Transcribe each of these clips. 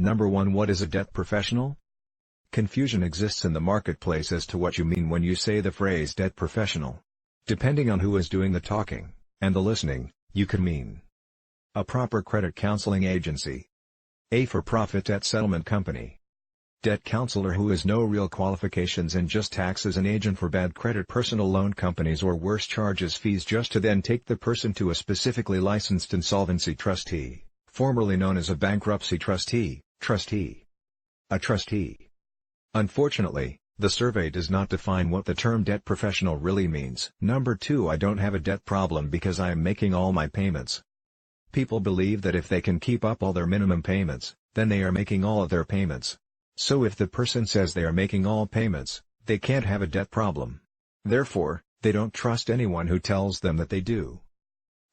Number 1. What is a debt professional? Confusion exists in the marketplace as to what you mean when you say the phrase debt professional. Depending on who is doing the talking, and the listening, you can mean a proper credit counseling agency, a for-profit debt settlement company, debt counselor who has no real qualifications and just acts as an agent for bad credit personal loan companies, or worse, charges fees just to then take the person to a specifically licensed insolvency trustee, formerly known as a bankruptcy trustee, a trustee. Unfortunately, the survey does not define what the term debt professional really means. Number 2. I don't have a debt problem because I am making all my payments. People believe that if they can keep up all their minimum payments, then they are making all of their payments. So if the person says they are making all payments, they can't have a debt problem. Therefore, they don't trust anyone who tells them that they do.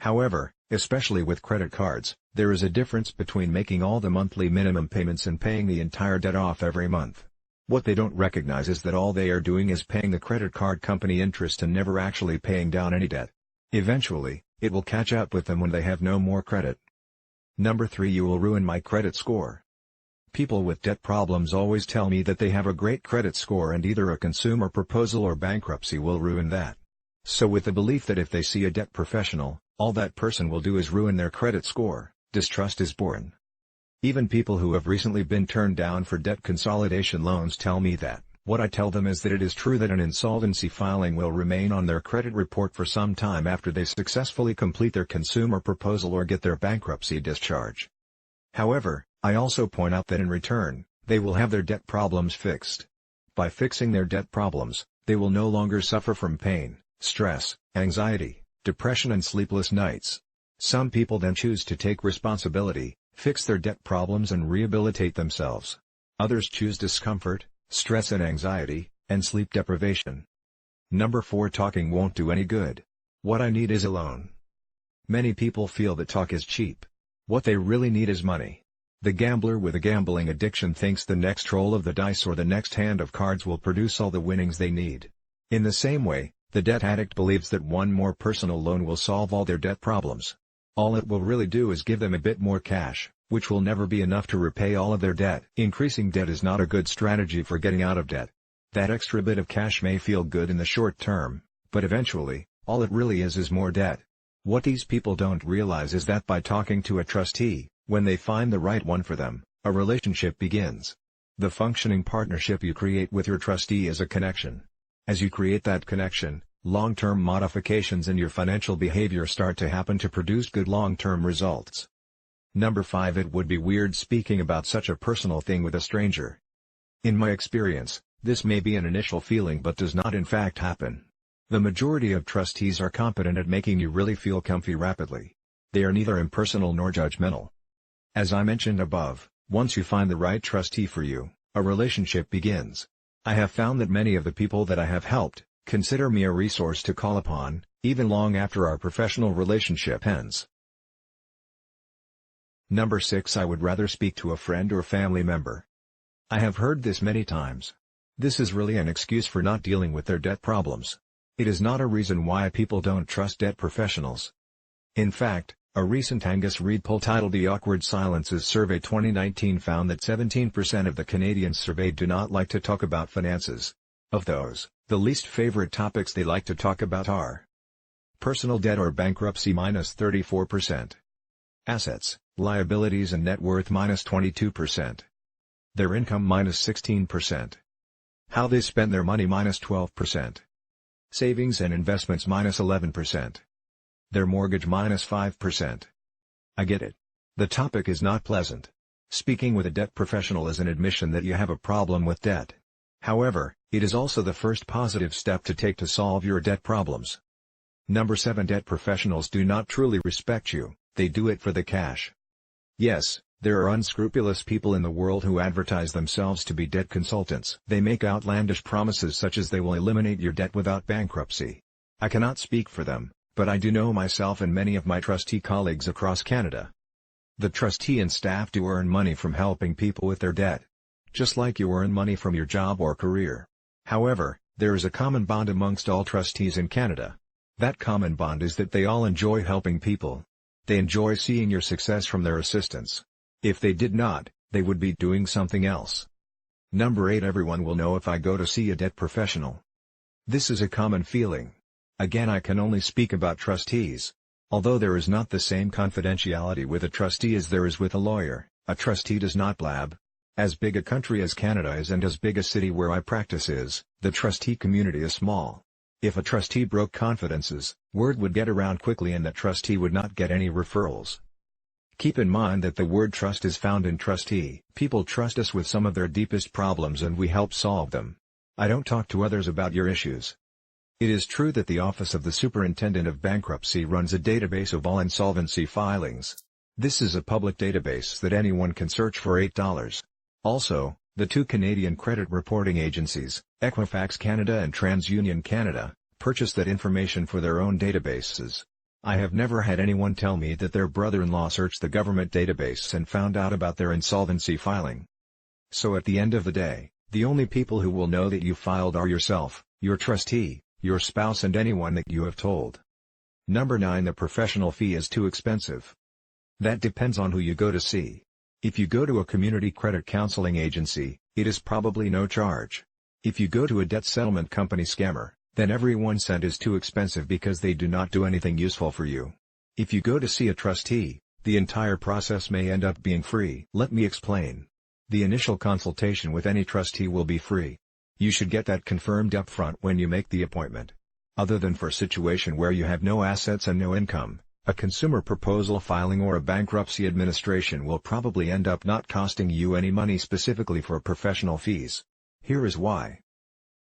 However, especially with credit cards, there is a difference between making all the monthly minimum payments and paying the entire debt off every month. What they don't recognize is that all they are doing is paying the credit card company interest and never actually paying down any debt. Eventually, it will catch up with them when they have no more credit. Number 3. You will ruin my credit score. People with debt problems always tell me that they have a great credit score and either a consumer proposal or bankruptcy will ruin that. So with the belief that if they see a debt professional, all that person will do is ruin their credit score, distrust is born. Even people who have recently been turned down for debt consolidation loans tell me that. What I tell them is that it is true that an insolvency filing will remain on their credit report for some time after they successfully complete their consumer proposal or get their bankruptcy discharge. However, I also point out that in return, they will have their debt problems fixed. By fixing their debt problems, they will no longer suffer from pain, stress, anxiety, depression and sleepless nights. Some people then choose to take responsibility, fix their debt problems and rehabilitate themselves. Others choose discomfort, stress and anxiety, and sleep deprivation. Number 4. Talking won't do any good. What I need is a loan. Many people feel that talk is cheap. What they really need is money. The gambler with a gambling addiction thinks the next roll of the dice or the next hand of cards will produce all the winnings they need. In the same way, the debt addict believes that one more personal loan will solve all their debt problems. All it will really do is give them a bit more cash, which will never be enough to repay all of their debt. Increasing debt is not a good strategy for getting out of debt. That extra bit of cash may feel good in the short term, but eventually, all it really is more debt. What these people don't realize is that by talking to a trustee, when they find the right one for them, a relationship begins. The functioning partnership you create with your trustee is a connection. As you create that connection, long-term modifications in your financial behavior start to happen to produce good long-term results. Number 5. It would be weird speaking about such a personal thing with a stranger. In my experience, this may be an initial feeling but does not in fact happen. The majority of trustees are competent at making you really feel comfy rapidly. They are neither impersonal nor judgmental. As I mentioned above, once you find the right trustee for you, a relationship begins. I have found that many of the people that I have helped consider me a resource to call upon, even long after our professional relationship ends. Number 6. I would rather speak to a friend or family member. I have heard this many times. This is really an excuse for not dealing with their debt problems. It is not a reason why people don't trust debt professionals. In fact, a recent Angus Reid poll titled The Awkward Silences Survey 2019 found that 17% of the Canadians surveyed do not like to talk about finances. Of those, the least favorite topics they like to talk about are personal debt or bankruptcy -34%, assets, liabilities and net worth -22%, their income -16%, how they spent their money -12%, savings and investments -11%, their mortgage -5%. I get it. The topic is not pleasant. Speaking with a debt professional is an admission that you have a problem with debt. However, it is also the first positive step to take to solve your debt problems. Number 7. Debt professionals do not truly respect you, they do it for the cash. Yes, there are unscrupulous people in the world who advertise themselves to be debt consultants. They make outlandish promises such as they will eliminate your debt without bankruptcy. I cannot speak for them, but I do know myself and many of my trustee colleagues across Canada. The trustee and staff do earn money from helping people with their debt. Just like you earn money from your job or career. However, there is a common bond amongst all trustees in Canada. That common bond is that they all enjoy helping people. They enjoy seeing your success from their assistance. If they did not, They would be doing something else. Number 8. Everyone will know if I go to see a debt professional. This is a common feeling. Again, I can only speak about trustees. Although there is not the same confidentiality with a trustee as there is with a lawyer, a trustee does not blab. As big a country as Canada is and as big a city where I practice is, the trustee community is small. If a trustee broke confidences, word would get around quickly and that trustee would not get any referrals. Keep in mind that the word trust is found in trustee. People trust us with some of their deepest problems and we help solve them. I don't talk to others about your issues. It is true that the Office of the Superintendent of Bankruptcy runs a database of all insolvency filings. This is a public database that anyone can search for $8. Also, the two Canadian credit reporting agencies, Equifax Canada and TransUnion Canada, purchase that information for their own databases. I have never had anyone tell me that their brother-in-law searched the government database and found out about their insolvency filing. So at the end of the day, the only people who will know that you filed are yourself, your trustee, your spouse and anyone that you have told. Number 9. The professional fee is too expensive. That depends on who you go to see. If you go to a community credit counseling agency, it is probably no charge. If you go to a debt settlement company scammer, then every 1 cent is too expensive because they do not do anything useful for you. If you go to see a trustee, the entire process may end up being free. Let me explain. The initial consultation with any trustee will be free. You should get that confirmed upfront when you make the appointment. Other than for a situation where you have no assets and no income, a consumer proposal filing or a bankruptcy administration will probably end up not costing you any money specifically for professional fees. Here is why.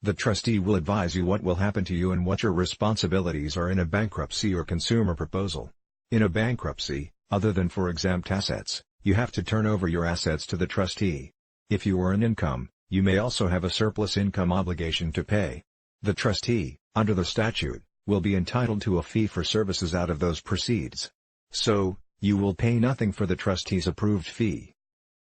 The trustee will advise you what will happen to you and what your responsibilities are in a bankruptcy or consumer proposal. In a bankruptcy, other than for exempt assets, you have to turn over your assets to the trustee. If you earn income, you may also have a surplus income obligation to pay. The trustee, under the statute, will be entitled to a fee for services out of those proceeds. So, you will pay nothing for the trustee's approved fee.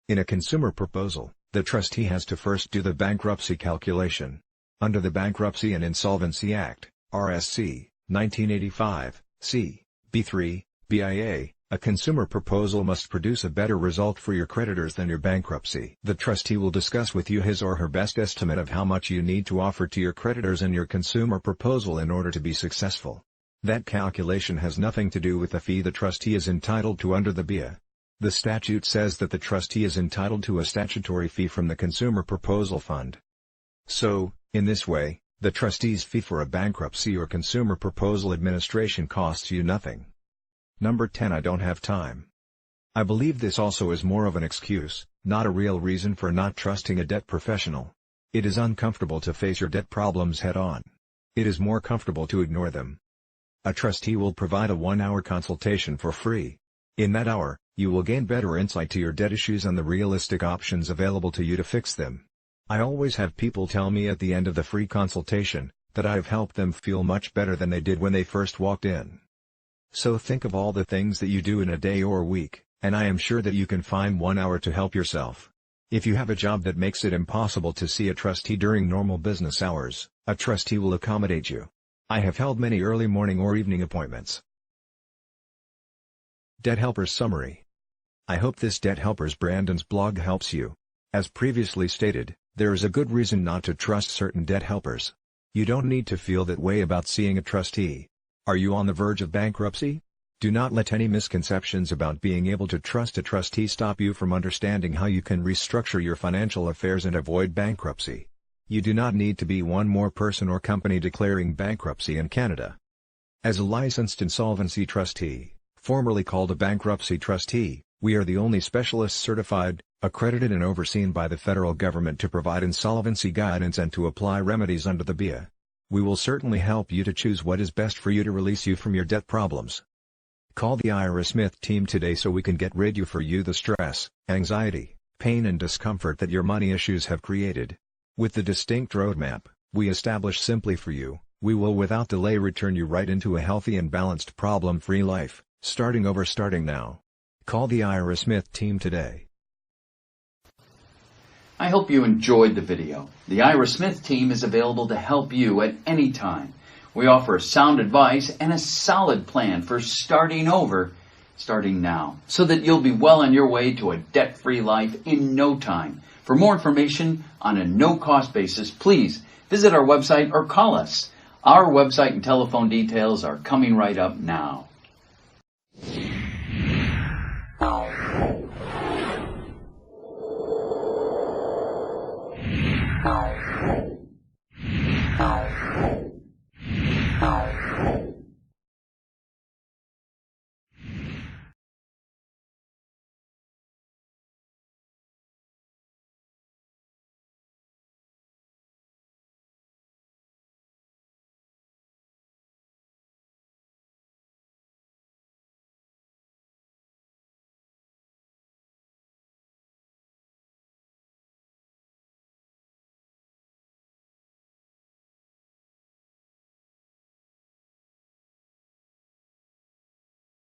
In a consumer proposal, the trustee has to first do the bankruptcy calculation. Under the Bankruptcy and Insolvency Act, RSC, 1985, c. B3, BIA, a consumer proposal must produce a better result for your creditors than your bankruptcy. The trustee will discuss with you his or her best estimate of how much you need to offer to your creditors in your consumer proposal in order to be successful. That calculation has nothing to do with the fee the trustee is entitled to under the BIA. The statute says that the trustee is entitled to a statutory fee from the Consumer Proposal Fund. So, in this way, the trustee's fee for a bankruptcy or consumer proposal administration costs you nothing. Number 10. I don't have time. I believe this also is more of an excuse, not a real reason for not trusting a debt professional. It is uncomfortable to face your debt problems head-on. It is more comfortable to ignore them. A trustee will provide a 1-hour consultation for free. In that hour, you will gain better insight to your debt issues and the realistic options available to you to fix them. I always have people tell me at the end of the free consultation that I have helped them feel much better than they did when they first walked in. So think of all the things that you do in a day or week, and I am sure that you can find 1 hour to help yourself. If you have a job that makes it impossible to see a trustee during normal business hours, a trustee will accommodate you. I have held many early morning or evening appointments. Debt Helpers Summary. I hope this Debt Helpers Brandon's blog helps you. As previously stated, there is a good reason not to trust certain debt helpers. You don't need to feel that way about seeing a trustee. Are you on the verge of bankruptcy? Do not let any misconceptions about being able to trust a trustee stop you from understanding how you can restructure your financial affairs and avoid bankruptcy. You do not need to be one more person or company declaring bankruptcy in Canada. As a licensed insolvency trustee, formerly called a bankruptcy trustee, we are the only specialists certified, accredited and overseen by the federal government to provide insolvency guidance and to apply remedies under the BIA. We will certainly help you to choose what is best for you to release you from your debt problems. Call the Ira Smith team today so we can get rid of the stress, anxiety, pain and discomfort that your money issues have created. With the distinct roadmap we establish simply for you, we will without delay return you right into a healthy and balanced problem-free life, starting now. Call the Ira Smith team today. I hope you enjoyed the video. The Ira Smith team is available to help you at any time. We offer sound advice and a solid plan for starting over starting now, so that you'll be well on your way to a debt-free life in no time. For more information on a no-cost basis, please visit our website or call us. Our website and telephone details are coming right up now.